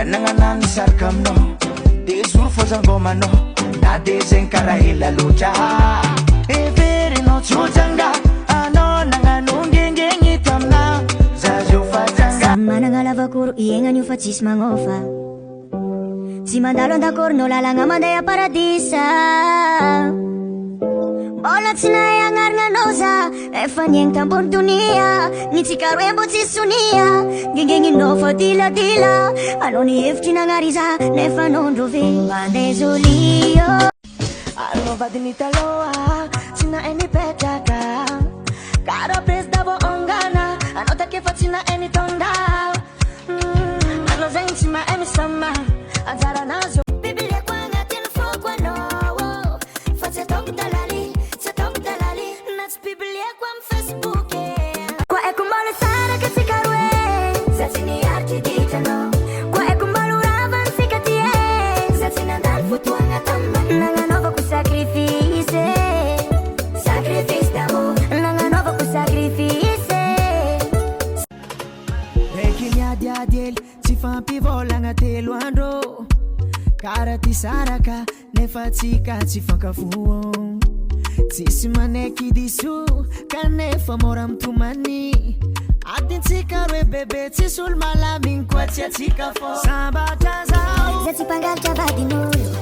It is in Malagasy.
Nanganan sarkam no de surfo zangoma no na de zenkara hela lucha e veri no chutanga ano nanganungenge ngitamna zajo fatanga mananga lavakuru ienganyu facis mangofa si mandalo andakor no lalanga mandaya paradisa bola tsina yangar nga noza efa nyeng tambor dunia ni tsikaro embo tsisunia gengengi no fa dila dila aloni efti nangariza nefa nondrove bandezolio alno vadinita loa sina eni petaka cara pres davo ongana anota che facina eni tonda ano zentima emi sama azara nazo Biblia kwanga telefon kwa no face tok dalali Biblia kwa Facebook kwa ekumbalo sara katsikarwe zatsini arti ditano kwa ekumbalo ravan sikatie zatsina dal futuanga tamma nanga nova ku sacrifice d'amor nanga nova ku sacrifice Rekinya diadel si fa pivolanga telo andro cara ti saraka nefatika si fa kafuo Sisi maneki disu kanefa moram tumani Adin tsikaro bebe tisul malamin kwa tia tikafo Sabata zao Zati pangal cavadi nolo